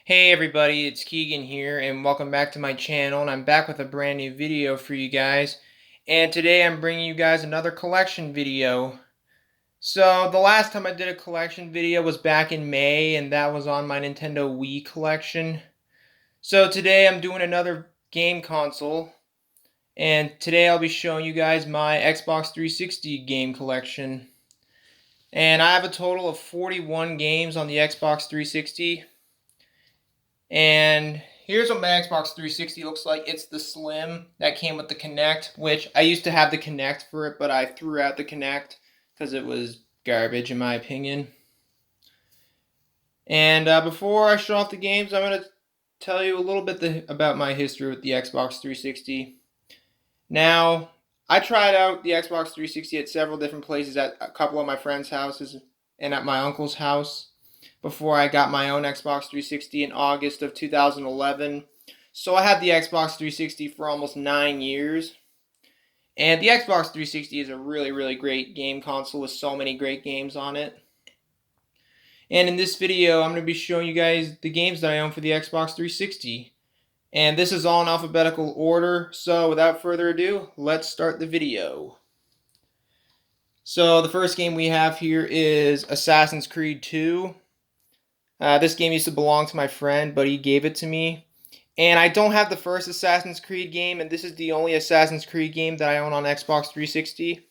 Hey everybody, it's Keegan here and welcome back to my channel, and I'm back with a brand new video for you guys. And today I'm bringing you guys another collection video. So the last time I did a collection video was back in May, and that was on my Nintendo Wii collection. So today I'm doing another game console, and today I'll be showing you guys my Xbox 360 game collection. And I have a total of 41 games on the Xbox 360. And here's what my Xbox 360 looks like. It's the Slim that came with the Kinect, which I used to have the Kinect for it, but I threw out the Kinect because it was garbage in my opinion. And before I show off the games, I'm going to tell you a little bit about my history with the Xbox 360. Now, I tried out the Xbox 360 at several different places, at a couple of my friends' houses and at my uncle's house, before I got my own Xbox 360 in August of 2011. So I had the Xbox 360 for almost 9 years. And the Xbox 360 is a really, really great game console with so many great games on it. And in this video, I'm going to be showing you guys the games that I own for the Xbox 360. And this is all in alphabetical order, so without further ado, let's start the video. So the first game we have here is Assassin's Creed 2. This game used to belong to my friend, but he gave it to me. And I don't have the first Assassin's Creed game, and this is the only Assassin's Creed game that I own on Xbox 360.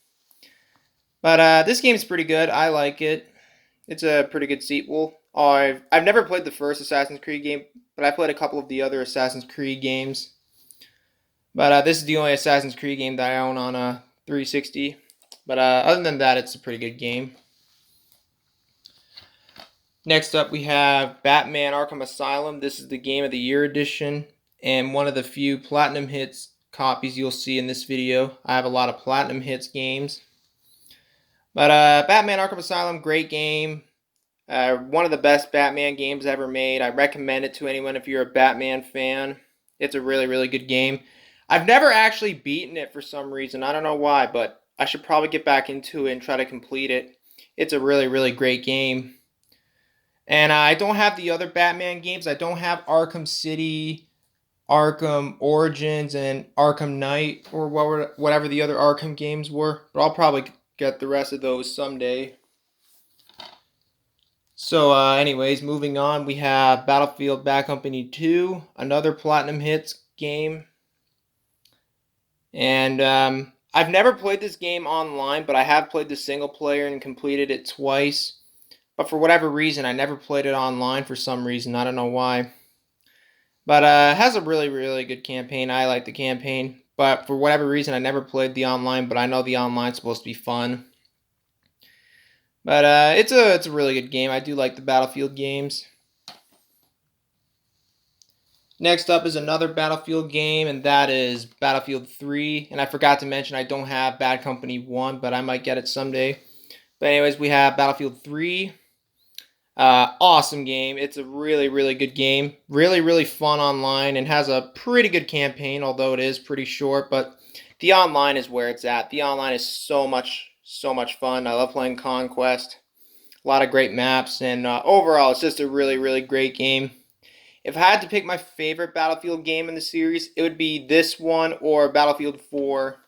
But this game's pretty good. I like it. It's a pretty good sequel. I've never played the first Assassin's Creed game, but I played a couple of the other Assassin's Creed games. But this is the only Assassin's Creed game that I own on a 360. But other than that, it's a pretty good game. Next up, we have Batman Arkham Asylum. This is the Game of the Year edition, and one of the few Platinum Hits copies you'll see in this video. I have a lot of Platinum Hits games. But Batman Arkham Asylum, great game. One of the best Batman games ever made. I recommend it to anyone if you're a Batman fan. It's a really, really good game. I've never actually beaten it for some reason. I don't know why, but I should probably get back into it and try to complete it. It's a really, really great game. And I don't have the other Batman games. I don't have Arkham City, Arkham Origins, and Arkham Knight, or whatever the other Arkham games were. But I'll probably get the rest of those someday. So anyways, moving on, we have Battlefield Bad Company 2, another Platinum Hits game. And I've never played this game online, but I have played the single player and completed it twice. But for whatever reason, I never played it online for some reason. I don't know why. But it has a really, really good campaign. I like the campaign. But for whatever reason, I never played the online, but I know the online's supposed to be fun. But it's a really good game. I do like the Battlefield games. Next up is another Battlefield game, and that is Battlefield 3. And I forgot to mention I don't have Bad Company 1, but I might get it someday. But anyways, we have Battlefield 3. Awesome game. It's a really, really good game. Really, really fun online, and has a pretty good campaign, although it is pretty short. But the online is where it's at. The online is so much fun. I love playing Conquest. A lot of great maps, and overall, it's just a really, really great game. If I had to pick my favorite Battlefield game in the series, it would be this one or Battlefield 4.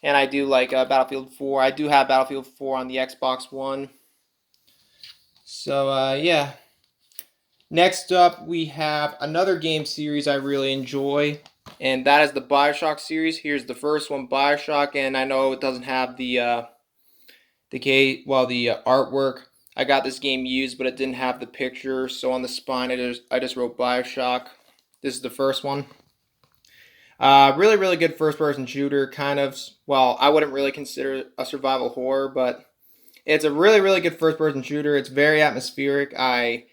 And I do like Battlefield 4. I do have Battlefield 4 on the Xbox One. So, yeah. Next up, we have another game series I really enjoy, and that is the Bioshock series. Here's the first one, Bioshock, and I know it doesn't have the artwork. I got this game used, but it didn't have the picture, so on the spine, I just wrote Bioshock. This is the first one. Really, really good first-person shooter, kind of. Well, I wouldn't really consider it a survival horror, but it's a really, really good first-person shooter. It's very atmospheric. I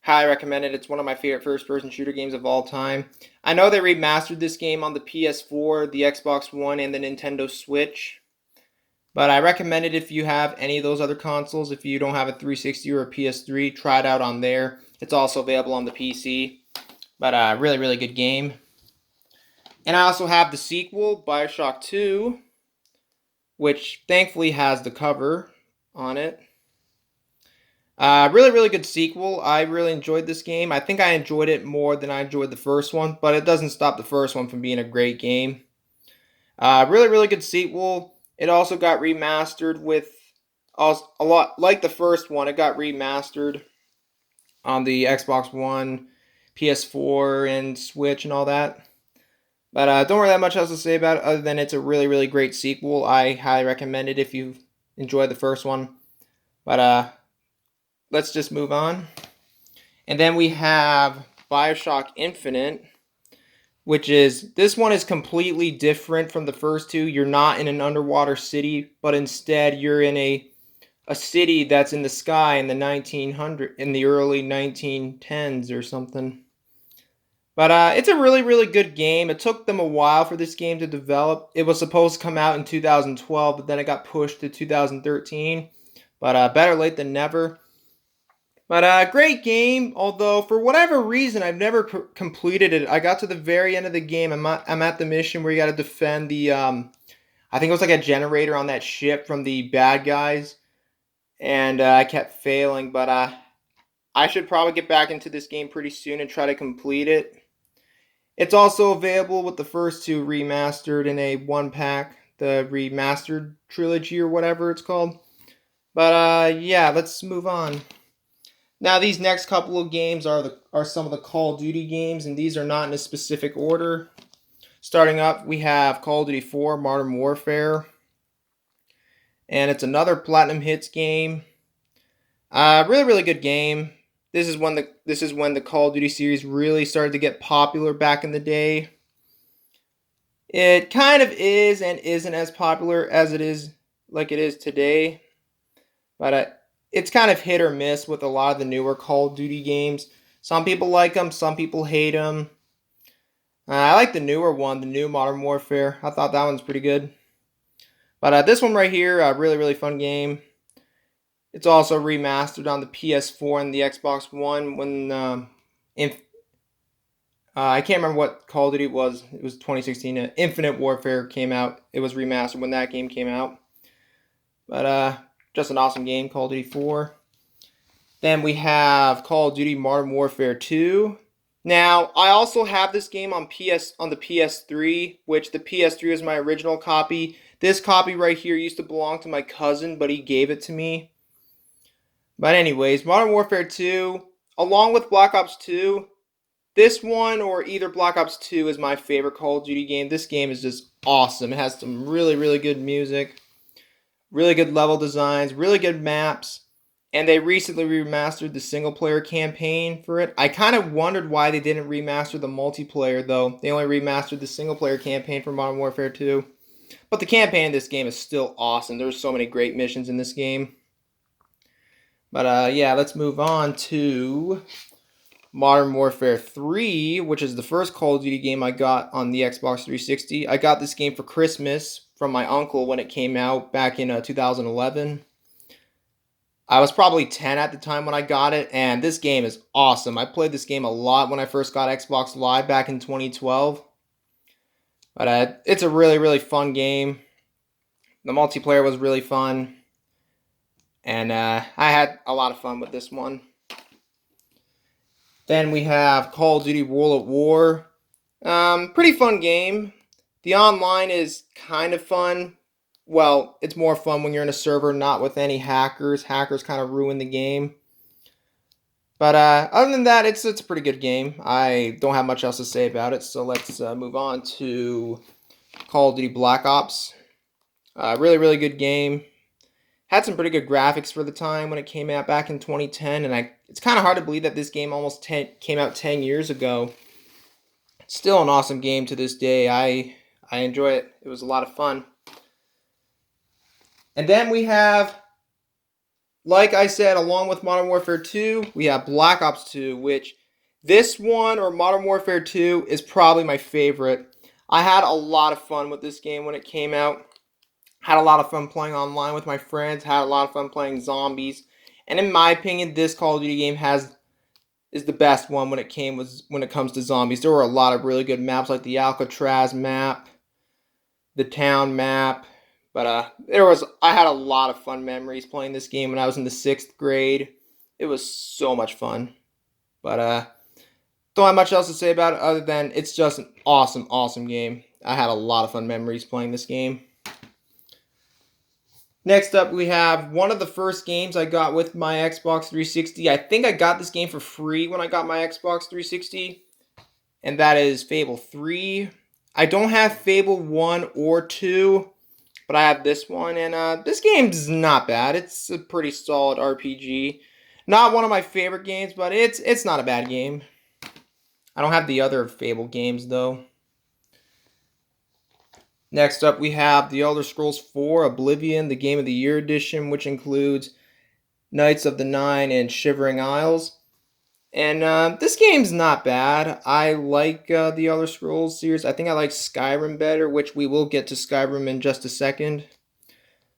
highly recommend it. It's one of my favorite first-person shooter games of all time. I know they remastered this game on the PS4, the Xbox One, and the Nintendo Switch. But I recommend it if you have any of those other consoles. If you don't have a 360 or a PS3, try it out on there. It's also available on the PC. But really, really good game. And I also have the sequel, Bioshock 2, which thankfully has the cover on it. Really, really good sequel. I really enjoyed this game. I think I enjoyed it more than I enjoyed the first one, but it doesn't stop the first one from being a great game. Really, really good sequel. It also got remastered with also a lot like the first one. It got remastered on the Xbox One, PS4, and Switch and all that. But don't really have much else to say about it other than it's a really, really great sequel. I highly recommend it if you enjoyed the first one. But let's just move on. And then we have Bioshock Infinite, which is this one is completely different from the first two. You're not in an underwater city, but instead you're in a city that's in the sky in the early 1910s or something. But it's a really, really good game. It took them a while for this game to develop. It was supposed to come out in 2012, but then it got pushed to 2013. But better late than never. But great game, although for whatever reason I've never completed it. I got to the very end of the game. I'm at the mission where you got to defend the I think it was like a generator on that ship from the bad guys, and I kept failing. But I should probably get back into this game pretty soon and try to complete it. It's also available with the first two remastered in a one pack, the remastered trilogy or whatever it's called. But yeah, let's move on. Now these next couple of games are some of the Call of Duty games, and these are not in a specific order. Starting up, we have Call of Duty 4 Modern Warfare, and it's another Platinum Hits game. Really, really good game. This is when the Call of Duty series really started to get popular back in the day. It kind of is and isn't as popular as it is today, but it's kind of hit or miss with a lot of the newer Call of Duty games. Some people like them, some people hate them. I like the newer one, the new Modern Warfare. I thought that one's pretty good. But this one right here, a really, really fun game. It's also remastered on the PS4 and the Xbox One when I can't remember what Call of Duty it was. It was 2016. Infinite Warfare came out. It was remastered when that game came out. But just an awesome game, Call of Duty 4. Then we have Call of Duty Modern Warfare 2. Now, I also have this game on the PS3, which the PS3 is my original copy. This copy right here used to belong to my cousin, but he gave it to me. But anyways, Modern Warfare 2, along with Black Ops 2, this one or either Black Ops 2 is my favorite Call of Duty game. This game is just awesome. It has some really, really good music, really good level designs, really good maps, and they recently remastered the single-player campaign for it. I kind of wondered why they didn't remaster the multiplayer, though. They only remastered the single-player campaign for Modern Warfare 2. But the campaign in this game is still awesome. There's so many great missions in this game. But yeah, let's move on to Modern Warfare 3, which is the first Call of Duty game I got on the Xbox 360. I got this game for Christmas from my uncle when it came out back in 2011. I was probably 10 at the time when I got it, and this game is awesome. I played this game a lot when I first got Xbox Live back in 2012. But it's a really, really fun game. The multiplayer was really fun. And I had a lot of fun with this one. Then we have Call of Duty World at War. Pretty fun game. The online is kind of fun. Well, it's more fun when you're in a server not with any hackers. Hackers kind of ruin the game. But other than that, it's a pretty good game. I don't have much else to say about it. So let's move on to Call of Duty Black Ops. Really, really good game. Had some pretty good graphics for the time when it came out back in 2010, and it's kind of hard to believe that this game came out 10 years ago. It's still an awesome game to this day. I enjoy it. It was a lot of fun. And then we have, like I said, along with Modern Warfare 2, we have Black Ops 2, which this one or Modern Warfare 2 is probably my favorite. I had a lot of fun with this game when it came out. Had a lot of fun playing online with my friends. Had a lot of fun playing zombies. And in my opinion, this Call of Duty game is the best one when it comes to zombies. There were a lot of really good maps like the Alcatraz map, the town map. But I had a lot of fun memories playing this game when I was in the 6th grade. It was so much fun. But don't have much else to say about it other than it's just an awesome, awesome game. I had a lot of fun memories playing this game. Next up, we have one of the first games I got with my Xbox 360. I think I got this game for free when I got my Xbox 360, and that is Fable 3. I don't have Fable 1 or 2, but I have this one, and this game's not bad. It's a pretty solid RPG. Not one of my favorite games, but it's not a bad game. I don't have the other Fable games, though. Next up, we have The Elder Scrolls 4 Oblivion, the Game of the Year edition, which includes Knights of the Nine and Shivering Isles. And this game's not bad. I like the Elder Scrolls series. I think I like Skyrim better, which we will get to Skyrim in just a second.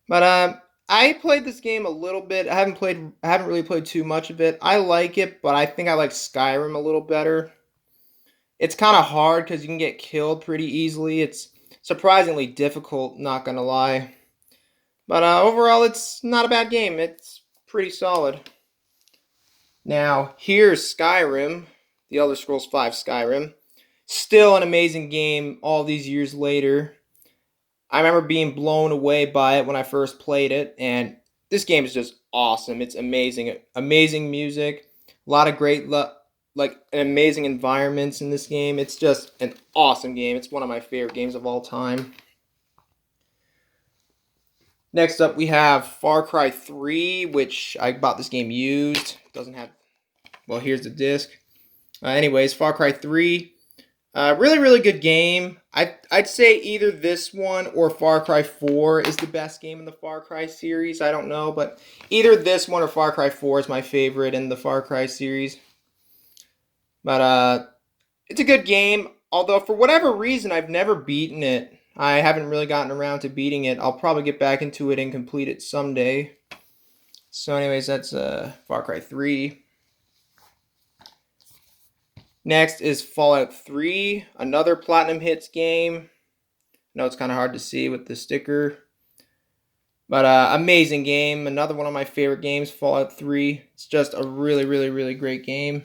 But I played this game a little bit. I haven't really played too much of it. I like it, but I think I like Skyrim a little better. It's kind of hard because you can get killed pretty easily. It's surprisingly difficult, not gonna lie. But overall, it's not a bad game. It's pretty solid. Now, here's Skyrim, The Elder Scrolls V Skyrim. Still an amazing game all these years later. I remember being blown away by it when I first played it, and this game is just awesome. It's amazing. Amazing music, a lot of great amazing environments in this game. It's just an awesome game. It's one of my favorite games of all time. Next up, we have Far Cry 3, which I bought this game used. Doesn't have, well, here's the disc. Anyways, Far Cry 3, really, really good game. I'd say either this one or Far Cry 4 is the best game in the Far Cry series. I don't know, but either this one or Far Cry 4 is my favorite in the Far Cry series. But it's a good game, although for whatever reason I've never beaten it. I haven't really gotten around to beating it. I'll probably get back into it and complete it someday. So anyways, that's Far Cry 3. Next is Fallout 3, another Platinum Hits game. I know it's kind of hard to see with the sticker. But amazing game, another one of my favorite games, Fallout 3. It's just a really, really, really great game.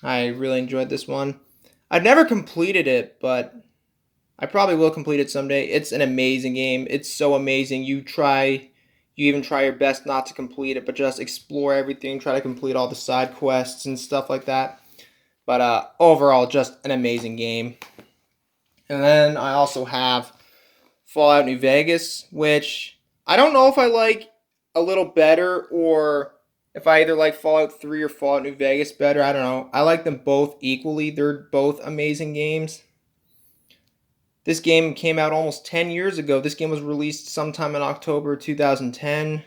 I really enjoyed this one. I've never completed it, but I probably will complete it someday. It's an amazing game. It's so amazing. You even try your best not to complete it, but just explore everything, try to complete all the side quests and stuff like that. But overall, just an amazing game. And then I also have Fallout New Vegas, which I don't know if I like a little better or if I either like Fallout 3 or Fallout New Vegas better. I don't know. I like them both equally. They're both amazing games. This game came out almost 10 years ago. This game was released sometime in October 2010.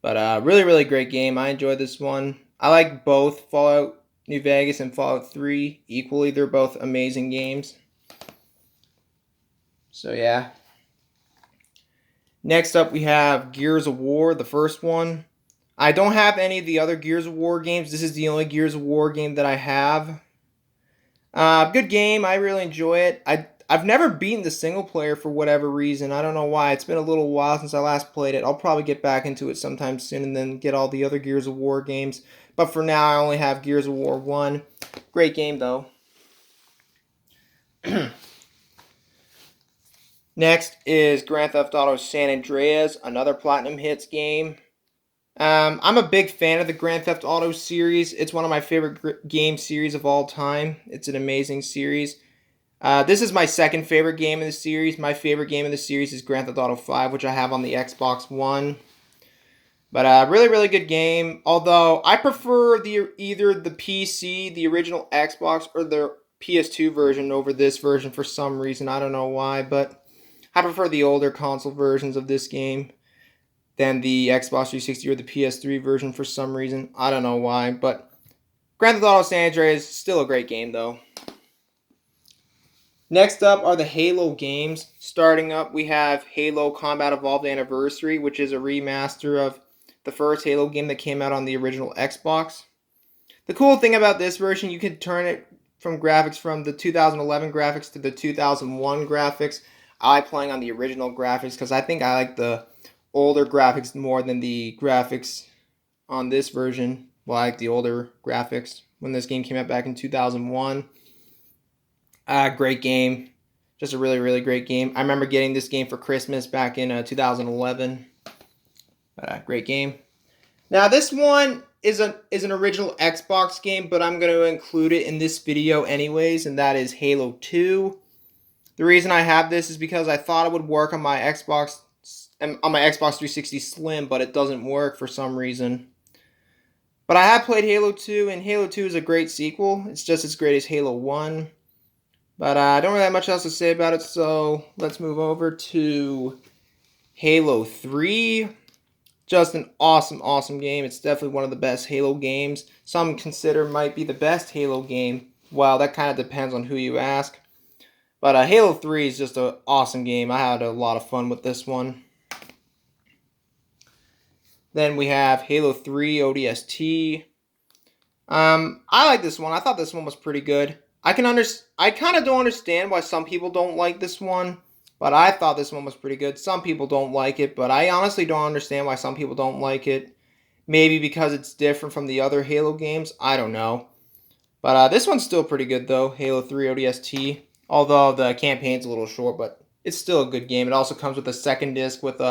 But really, really great game. I enjoyed this one. I like both Fallout New Vegas and Fallout 3 equally. They're both amazing games. So yeah. Next up we have Gears of War, the first one. I don't have any of the other Gears of War games. This is the only Gears of War game that I have. Good game. I really enjoy it. I've never beaten the single player for whatever reason. I don't know why. It's been a little while since I last played it. I'll probably get back into it sometime soon and then get all the other Gears of War games. But for now, I only have Gears of War 1. Great game, though. Next is Grand Theft Auto San Andreas, another Platinum Hits game. I'm a big fan of the Grand Theft Auto series. It's one of my favorite game series of all time. It's an amazing series. This is my second favorite game in the series. My favorite game in the series is Grand Theft Auto 5, which I have on the Xbox One. But really, really good game. Although I prefer either the PC, the original Xbox, or the PS2 version over this version for some reason. I don't know why, but I prefer the older console versions of this game than the Xbox 360 or the PS3 version for some reason. I don't know why, but Grand Theft Auto San Andreas is still a great game, though. Next up are the Halo games. Starting up, we have Halo Combat Evolved Anniversary, which is a remaster of the first Halo game that came out on the original Xbox. The cool thing about this version, you can turn it from graphics from the 2011 graphics to the 2001 graphics. I like playing on the original graphics because I think I like the older graphics more than the graphics on this version. Well, I like the older graphics when this game came out back in 2001. Great game. Just a really, really great game. I remember getting this game for Christmas back in 2011. Great game. Now, this one is an original Xbox game, but I'm going to include it in this video anyways, and that is Halo 2. The reason I have this is because I thought it would work on my Xbox 360 Slim, but it doesn't work for some reason. But I have played Halo 2, and Halo 2 is a great sequel. It's just as great as Halo 1. But I don't really have much else to say about it, so let's move over to Halo 3. Just an awesome, awesome game. It's definitely one of the best Halo games. Some consider might be the best Halo game. Well, that kind of depends on who you ask. But Halo 3 is just an awesome game. I had a lot of fun with this one. Then we have Halo 3 ODST. I like this one. I thought this one was pretty good. I kind of don't understand why some people don't like this one, but I thought this one was pretty good. Some people don't like it, but I honestly don't understand why some people don't like it. Maybe because it's different from the other Halo games. I don't know. But this one's still pretty good, though. Halo 3 ODST. Although the campaign's a little short, but it's still a good game. It also comes with a second disc with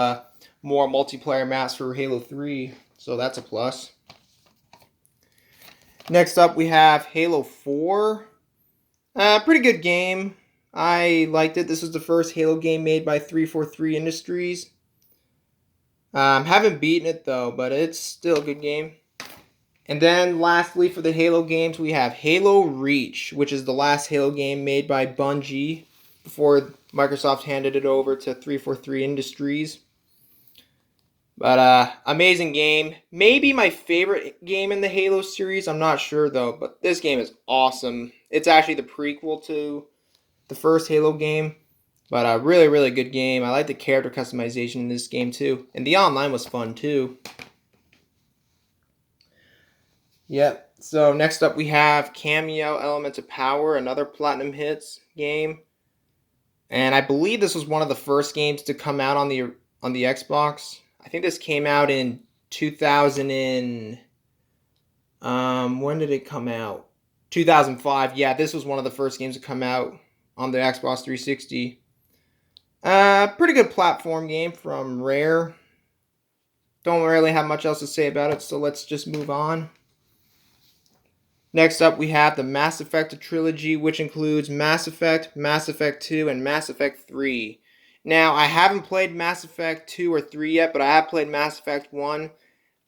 more multiplayer maps for Halo 3. So that's a plus. Next up, we have Halo 4. Pretty good game. I liked it. This was the first Halo game made by 343 Industries. Haven't beaten it though, but it's still a good game. And then lastly for the Halo games, we have Halo Reach, which is the last Halo game made by Bungie before Microsoft handed it over to 343 Industries. But amazing game. Maybe my favorite game in the Halo series. I'm not sure though, but this game is awesome. It's actually the prequel to the first Halo game. But a really, really good game. I like the character customization in this game too. And the online was fun too. Yep. So next up we have Cameo Elements of Power, another Platinum Hits game. And I believe this was one of the first games to come out on the Xbox. I think this came out in 2000 and when did it come out? 2005. Yeah, this was one of the first games to come out on the Xbox 360. Pretty good platform game from Rare. Don't really have much else to say about it, so let's just move on. Next up, we have the Mass Effect trilogy, which includes Mass Effect, Mass Effect 2, and Mass Effect 3. Now, I haven't played Mass Effect 2 or 3 yet, but I have played Mass Effect 1.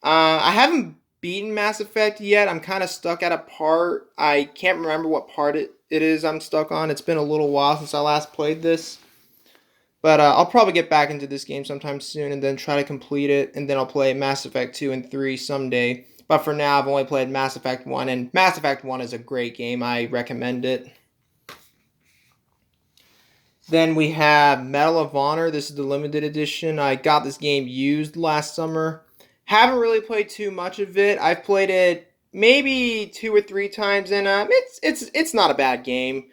I haven't beaten Mass Effect yet. I'm kind of stuck at a part. I can't remember what part it is I'm stuck on. It's been a little while since I last played this. But I'll probably get back into this game sometime soon and then try to complete it. And then I'll play Mass Effect 2 and 3 someday. But for now, I've only played Mass Effect 1. And Mass Effect 1 is a great game. I recommend it. Then we have Medal of Honor. This is the limited edition. I got this game used last summer. Haven't really played too much of it. I've played it maybe 2 or 3 times, and it's not a bad game.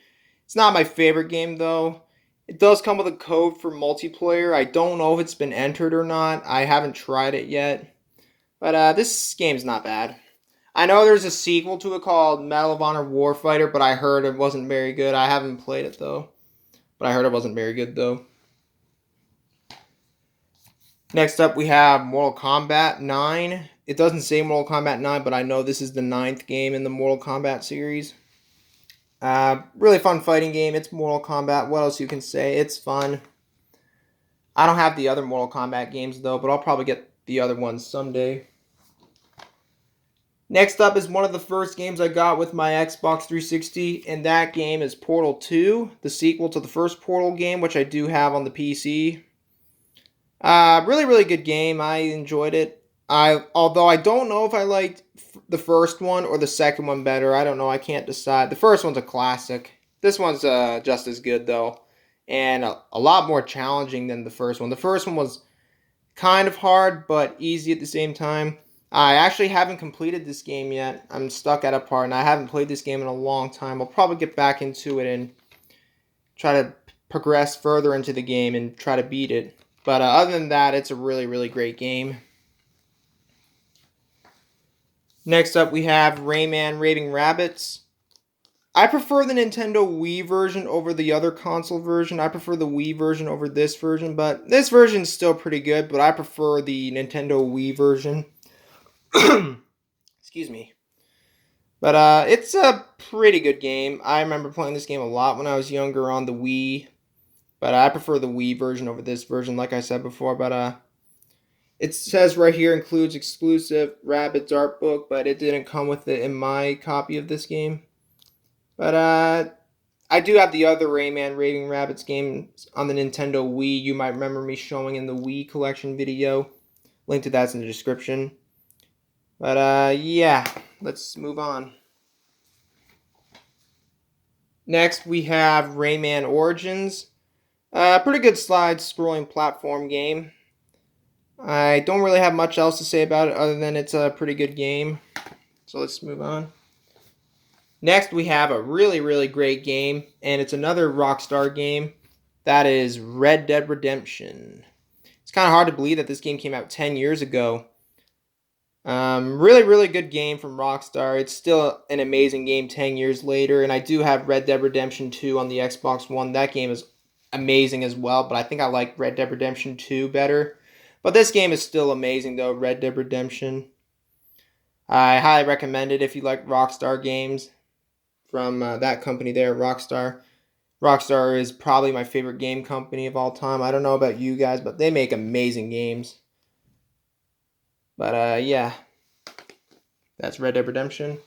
It's not my favorite game though. It does come with a code for multiplayer. I don't know if it's been entered or not. I haven't tried it yet. But this game's not bad. I know there's a sequel to it called Medal of Honor Warfighter, but I heard it wasn't very good. I haven't played it though. But I heard it wasn't very good though. Next up we have Mortal Kombat 9. It doesn't say Mortal Kombat 9, but I know this is the 9th game in the Mortal Kombat series. Really fun fighting game. It's Mortal Kombat. What else you can say? It's fun. I don't have the other Mortal Kombat games though, but I'll probably get the other ones someday. Next up is one of the first games I got with my Xbox 360, and that game is Portal 2, the sequel to the first Portal game, which I do have on the PC. Really, really good game. I enjoyed it. Although I don't know if I liked the first one or the second one better. I don't know. I can't decide. The first one's a classic. This one's just as good, though, and a lot more challenging than the first one. The first one was kind of hard, but easy at the same time. I actually haven't completed this game yet. I'm stuck at a part, and I haven't played this game in a long time. I'll probably get back into it and try to progress further into the game and try to beat it. But other than that, it's a really, really great game. Next up, we have Rayman Raving Rabbids. I prefer the Nintendo Wii version over the other console version. I prefer the Wii version over this version, but this version is still pretty good, but I prefer the Nintendo Wii version. Excuse me. But it's a pretty good game. I remember playing this game a lot when I was younger on the Wii. But I prefer the Wii version over this version, like I said before. But it says right here includes exclusive Rabbids art book, but it didn't come with it in my copy of this game. But I do have the other Rayman Raving Rabbids games on the Nintendo Wii. You might remember me showing in the Wii collection video. Link to that's in the description. But yeah, let's move on. Next, we have Rayman Origins. Pretty good slide-scrolling platform game. I don't really have much else to say about it other than it's a pretty good game. So let's move on. Next, we have a really, really great game, and it's another Rockstar game. That is Red Dead Redemption. It's kind of hard to believe that this game came out 10 years ago. Really, really good game from Rockstar. It's still an amazing game 10 years later, and I do have Red Dead Redemption 2 on the Xbox One. That game is amazing as well, but I think I like Red Dead Redemption 2 better. But this game is still amazing, though, Red Dead Redemption. I highly recommend it if you like Rockstar games from that company there, Rockstar. Rockstar is probably my favorite game company of all time. I don't know about you guys, but they make amazing games. But yeah, that's Red Dead Redemption.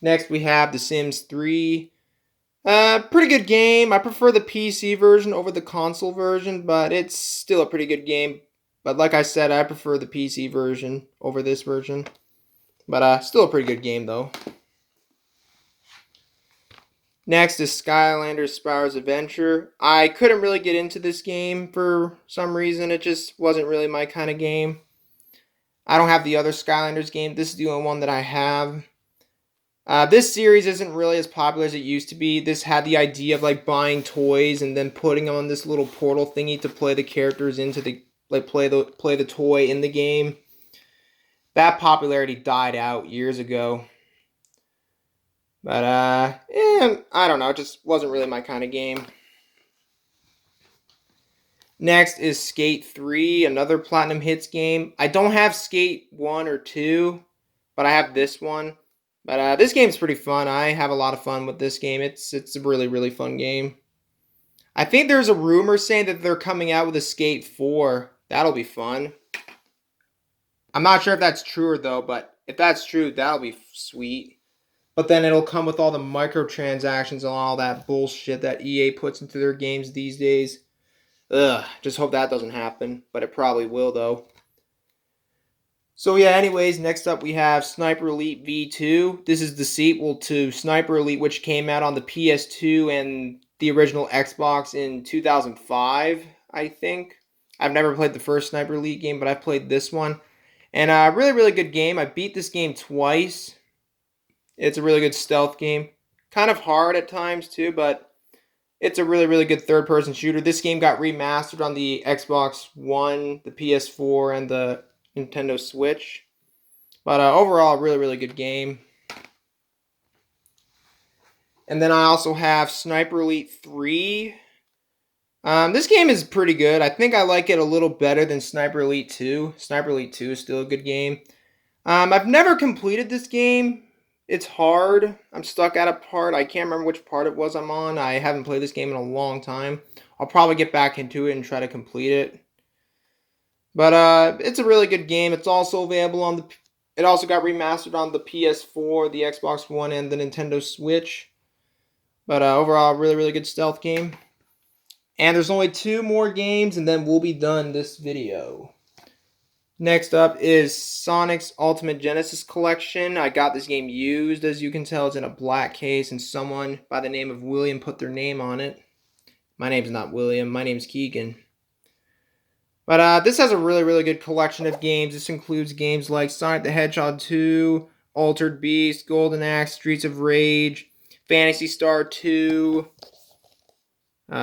Next, we have The Sims 3. Pretty good game. I prefer the PC version over the console version, but it's still a pretty good game. But like I said, I prefer the PC version over this version. But still a pretty good game, though. Next is Skylanders Spyro's Adventure. I couldn't really get into this game for some reason. It just wasn't really my kind of game. I don't have the other Skylanders game. This is the only one that I have. This series isn't really as popular as it used to be. This had the idea of like buying toys and then putting on this little portal thingy to play the characters into the play the toy in the game. That popularity died out years ago. But I don't know. It just wasn't really my kind of game. Next is Skate 3, another Platinum Hits game. I don't have Skate 1 or 2, but I have this one. But this game's pretty fun. I have a lot of fun with this game. It's a really, really fun game. I think there's a rumor saying that they're coming out with a Skate 4. That'll be fun. I'm not sure if that's true though, but if that's true, that'll be sweet. But then it'll come with all the microtransactions and all that bullshit that EA puts into their games these days. Ugh, just hope that doesn't happen, but it probably will though. So yeah, anyways, next up we have Sniper Elite V2. This is the sequel to Sniper Elite, which came out on the PS2 and the original Xbox in 2005, I think. I've never played the first Sniper Elite game, but I've played this one. And really, really good game. I beat this game twice. It's a really good stealth game. Kind of hard at times too, but it's a really, really good third-person shooter. This game got remastered on the Xbox One, the PS4, and the Nintendo Switch. But overall, a really, really good game. And then I also have Sniper Elite 3. This game is pretty good. I think I like it a little better than Sniper Elite 2. Sniper Elite 2 is still a good game. I've never completed this game. It's hard. I'm stuck at a part. I can't remember which part it was I'm on. I haven't played this game in a long time. I'll probably get back into it and try to complete it. But it's a really good game. It's also available on the... It also got remastered on the PS4, the Xbox One, and the Nintendo Switch. But overall, really, really good stealth game. And there's only 2 more games, and then we'll be done this video. Next up is Sonic's Ultimate Genesis Collection. I got this game used, as you can tell. It's in a black case, and someone by the name of William put their name on it. My name's not William. My name's Keegan. But this has a really, really good collection of games. This includes games like Sonic the Hedgehog 2, Altered Beast, Golden Axe, Streets of Rage, Phantasy Star 2,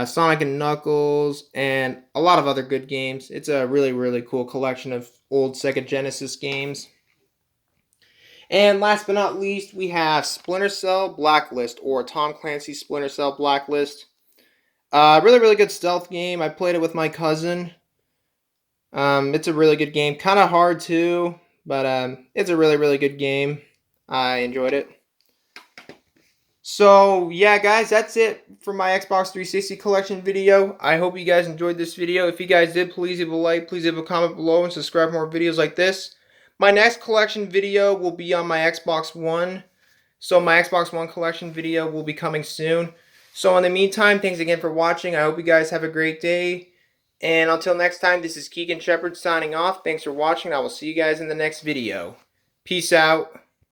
Sonic and Knuckles, and a lot of other good games. It's a really, really cool collection of old Sega Genesis games. And last but not least, we have Splinter Cell Blacklist, or Tom Clancy's Splinter Cell Blacklist. Really, really good stealth game. I played it with my cousin. It's a really good game. Kind of hard too, but it's a really, really good game. I enjoyed it. So yeah, guys, that's it for my Xbox 360 collection video. I hope you guys enjoyed this video. If you guys did, please leave a like, please leave a comment below, and subscribe for more videos like this. My next collection video will be on my Xbox One. So my Xbox One collection video will be coming soon. So in the meantime, thanks again for watching. I hope you guys have a great day. And until next time, this is Keegan Shepard signing off. Thanks for watching. I will see you guys in the next video. Peace out.